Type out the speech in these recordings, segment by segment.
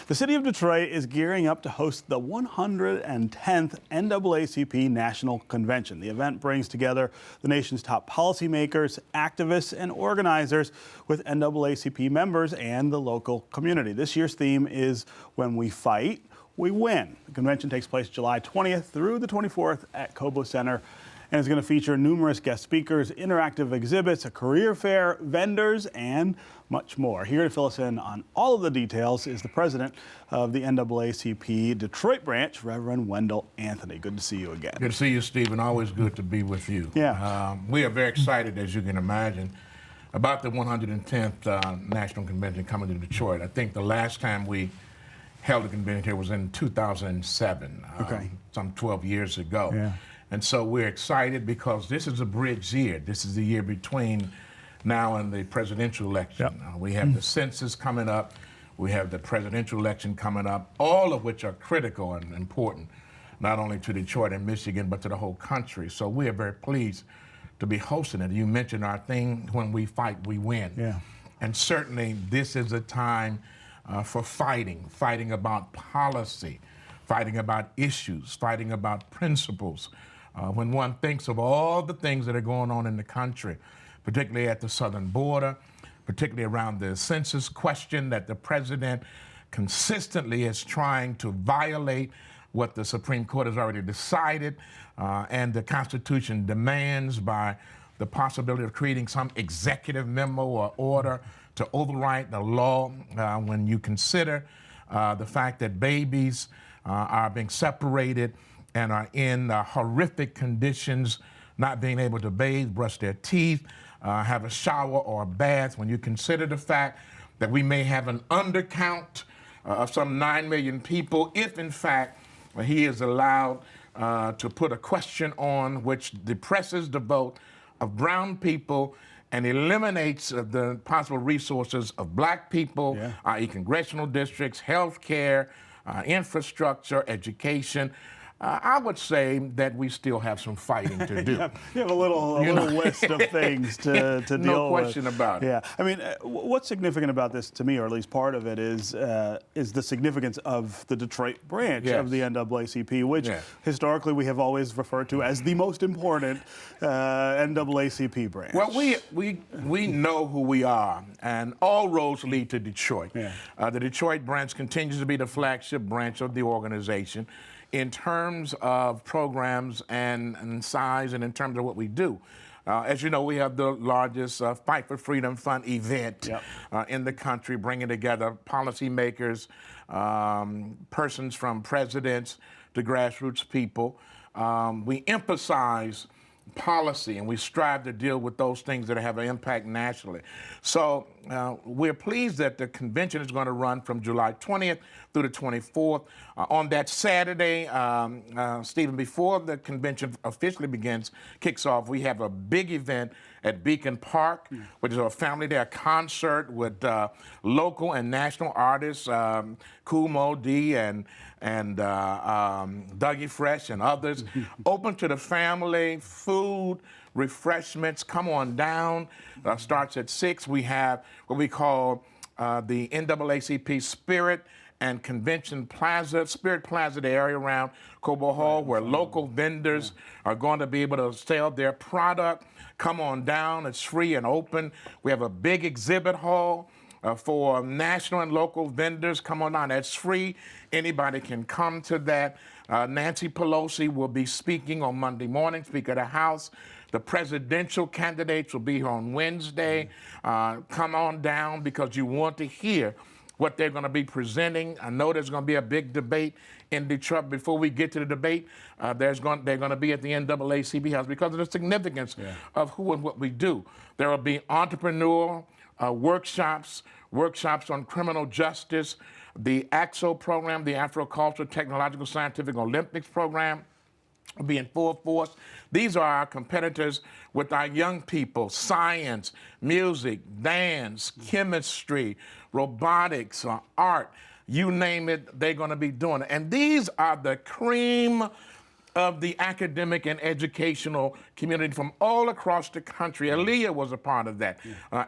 The city of Detroit is gearing up to host the 110th NAACP National Convention. The event brings together the nation's top policymakers, activists, and organizers with NAACP members and the local community. This year's theme is "When We Fight, We Win." The convention takes place July 20th through the 24th at Cobo Center, and is going to feature numerous guest speakers, interactive exhibits, a career fair, vendors, and much more. Here to fill us in on all of the details is the president of the NAACP Detroit branch, Reverend Wendell Anthony. Good to see you again. Good to see you, Stephen. Always good to be with you. Yeah. We are very excited, as you can imagine, about the 110th National Convention coming to Detroit. I think the last time we held a convention here was in 2007, some 12 years ago. Yeah. And so we're excited because this is a bridge year. This is the year between now and the presidential election. Yep. We have the census coming up. We have the presidential election coming up, all of which are critical and important, not only to Detroit and Michigan, but to the whole country. So we are very pleased to be hosting it. You mentioned our thing, "When we fight, we win." Yeah. And certainly this is a time for fighting about policy, fighting about issues, fighting about principles. When one thinks of all the things that are going on in the country, particularly at the southern border, particularly around the census question that the president consistently is trying to violate what the Supreme Court has already decided, and the Constitution demands by the possibility of creating some executive memo or order to override the law. When you consider the fact that babies are being separated and are in horrific conditions, not being able to bathe, brush their teeth, have a shower or a bath, when you consider the fact that we may have an undercount of some 9 million people, if in fact he is allowed to put a question on which depresses the vote of brown people and eliminates the possible resources of black people, i.e. congressional districts, health care, infrastructure, education. I would say that we still have some fighting to do. You have a little list of things to deal with. No question about it. Yeah, I mean, what's significant about this to me, or at least part of it, is the significance of the Detroit branch of the NAACP, which historically we have always referred to as the most important NAACP branch. Well, we know who we are, and all roads lead to Detroit. The Detroit branch continues to be the flagship branch of the organization in terms of programs and size, and in terms of what we do. As you know, we have the largest Fight for Freedom Fund event in the country, bringing together policymakers, persons from presidents to grassroots people. We emphasize policy, and we strive to deal with those things that have an impact nationally. So we're pleased that the convention is going to run from July 20th through the 24th. On that Saturday, Stephen, before the convention officially kicks off, we have a big event at Beacon Park, which is a family day, a concert with local and national artists, Cobo and Dougie Fresh and others. Open to the family, food, refreshments, come on down. Starts at 6. We have what we call the NAACP Spirit and Convention Plaza, Spirit Plaza, the area around Cobo Hall, where local vendors are going to be able to sell their product. Come on down, it's free and open. We have a big exhibit hall for national and local vendors. Come on down, that's free. Anybody can come to that. Nancy Pelosi will be speaking on Monday morning, Speaker of the House. The presidential candidates will be here on Wednesday. Come on down because you want to hear what they're going to be presenting. I know there's going to be a big debate in Detroit. Before we get to the debate, they're going to be at the NAACP house because of the significance of who and what we do. There will be entrepreneurial workshops on criminal justice, the AXO program, the Afro-Cultural Technological Scientific Olympics program, will be in full force. These are our competitors with our young people: science, music, dance, chemistry, robotics, art, you name it, they're going to be doing it. And these are the cream of the academic and educational community from all across the country. Aaliyah was a part of that.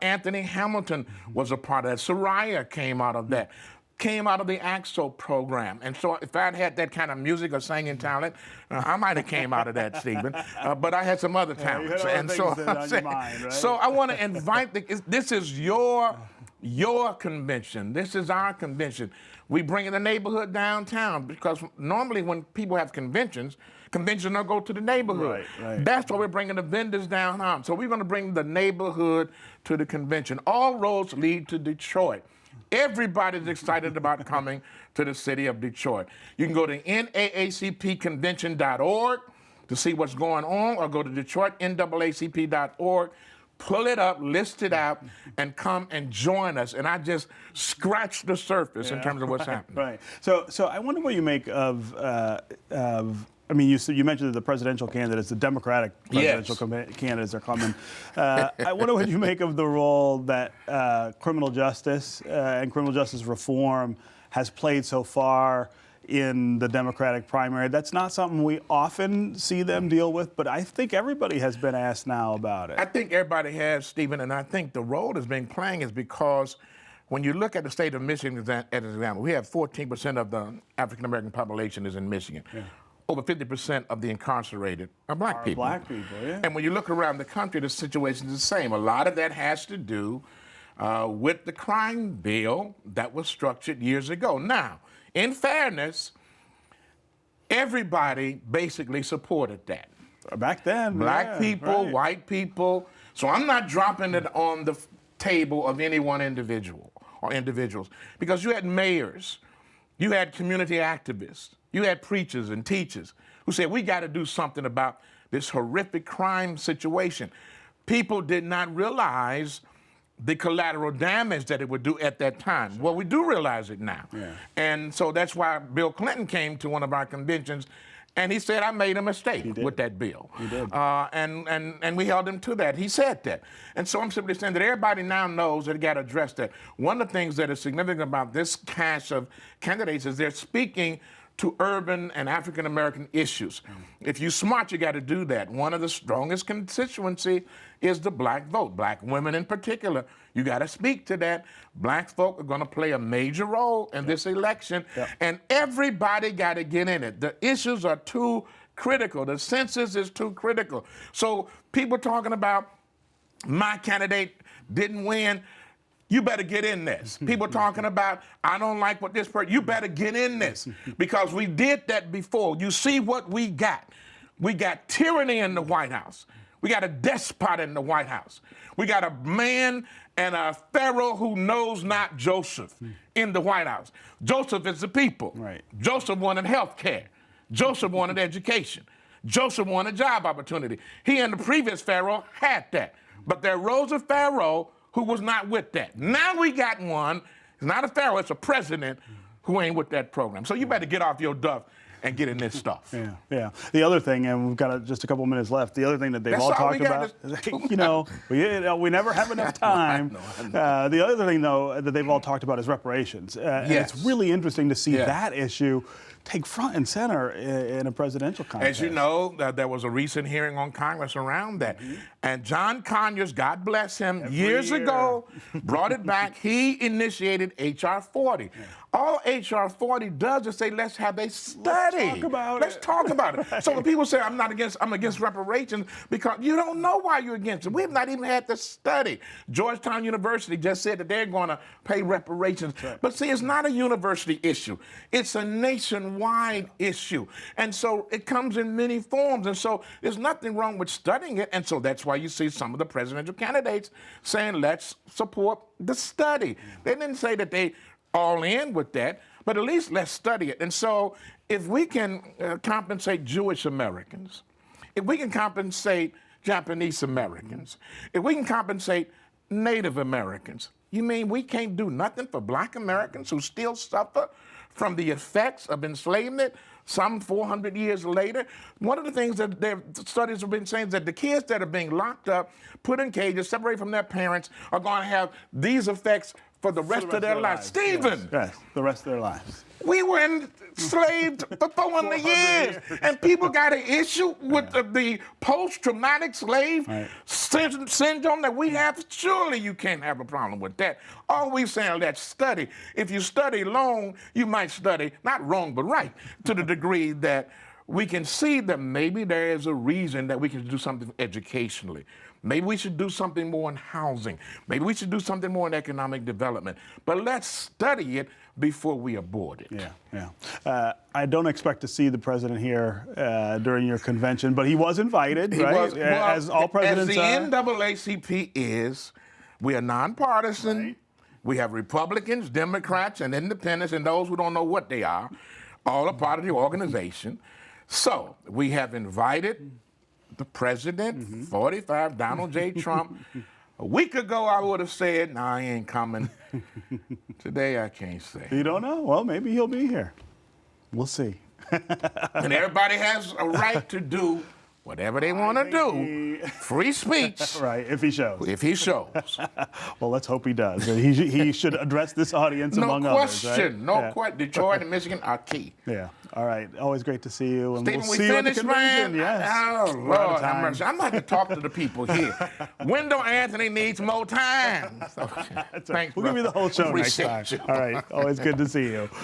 Anthony Hamilton was a part of that. Soraya came out of that. came out of the AXO program. And so if I'd had that kind of music or singing talent, I might have came out of that, Stephen. But I had some other talents. So I want to invite, this is your convention. This is our convention. We bring in the neighborhood downtown because normally when people have conventions don't go to the neighborhood. Right. That's why we're bringing the vendors downtown. So we're going to bring the neighborhood to the convention. All roads lead to Detroit. Everybody's excited about coming to the city of Detroit. You can go to NAACPconvention.org to see what's going on, or go to DetroitNAACP.org, pull it up, list it out, and come and join us. And I just scratched the surface in terms of what's happening. Right. So I wonder what you make of I mean, you mentioned that the presidential candidates, the Democratic presidential candidates are coming. I wonder what you make of the role that criminal justice and criminal justice reform has played so far in the Democratic primary. That's not something we often see them deal with, but I think everybody has been asked now about it. I think everybody has, Stephen, and I think the role that's been playing is because when you look at the state of Michigan as an example, we have 14% of the African-American population is in Michigan. Yeah. Over 50% of the incarcerated are black people. And when you look around the country, the situation is the same. A lot of that has to do with the crime bill that was structured years ago. Now, in fairness, everybody basically supported that. Back then. Black people, white people. So I'm not dropping it on the table of any one individual or individuals, because you had mayors, you had community activists, you had preachers and teachers who said, we got to do something about this horrific crime situation. People did not realize the collateral damage that it would do at that time. Well, we do realize it now. And so that's why Bill Clinton came to one of our conventions and he said, I made a mistake with that bill. He did. And we held him to that. He said that. And so I'm simply saying that everybody now knows that they got to address that. One of the things that is significant about this cast of candidates is they're speaking to urban and African-American issues. If you're smart, you got to do that. One of the strongest constituency is the black vote, black women in particular. You got to speak to that. Black folk are going to play a major role in this election, and everybody got to get in it. The issues are too critical. The census is too critical. So people talking about my candidate didn't win. You better get in this. People talking about, I don't like what this person, you better get in this, because we did that before. You see what we got. We got tyranny in the White House. We got a despot in the White House. We got a man and a Pharaoh who knows not Joseph in the White House. Joseph is the people. Right. Joseph wanted health care. Joseph wanted education. Joseph wanted job opportunity. He and the previous Pharaoh had that. But there rose a Pharaoh who was not with that. Now we got one, it's not a Pharaoh, it's a president who ain't with that program. So you better get off your duff and get in this stuff. Yeah. The other thing, and we've got just a couple minutes left, the other thing that they've all talked about, we never have enough time. I know. The other thing, though, that they've all talked about is reparations. And it's really interesting to see that issue take front and center in a presidential contest. As you know, there was a recent hearing on Congress around that. And John Conyers, God bless him, years ago, brought it back. He initiated H.R. 40. All H.R. 40 does is say, let's have a study. Let's talk about it. So when people say, I'm against reparations, because you don't know why you're against it. We have not even had the study. Georgetown University just said that they're going to pay reparations. But see, it's not a university issue. It's a nationwide issue. And so it comes in many forms. And so there's nothing wrong with studying it. And so that's why you see some of the presidential candidates saying, let's support the study. They didn't say that they all in with that, but at least let's study it. And so if we can compensate Jewish Americans, if we can compensate Japanese Americans, if we can compensate Native Americans, you mean we can't do nothing for black Americans who still suffer from the effects of enslavement some 400 years later? One of the things that their studies have been saying is that the kids that are being locked up, put in cages, separated from their parents, are going to have these effects for the rest of their lives. Stephen, Yes, the rest of their lives. we were enslaved for 400 years, and people got an issue with the post-traumatic slave syndrome that we have. Surely you can't have a problem with that. All we saying is that study. If you study long, you might study, not wrong, but right, to the degree that we can see that maybe there is a reason that we can do something educationally. Maybe we should do something more in housing. Maybe we should do something more in economic development. But let's study it before we abort it. Yeah. I don't expect to see the president here during your convention, but he was invited, right? As all presidents are. As the NAACP is, we are nonpartisan. Right. We have Republicans, Democrats, and independents, and those who don't know what they are, all a part of the organization. So we have invited the president, 45, Donald J. Trump. A week ago, I would have said, "No, I ain't coming." Today, I can't say. You don't know? Well, maybe he'll be here. We'll see. And everybody has a right to do whatever they want to do. Free speech. Right, if he shows. If he shows. Well, let's hope he does. He should address this audience among others. No question. Detroit and Michigan are key. Yeah. All right. Always great to see you. And Stephen, we'll we see finished, you at the convention. man. Yes. Oh, Lord have mercy. I'm about to talk to the people here. Wendell Anthony needs more time. So, thanks, We'll give you the whole show next time. You. All right. Always good to see you.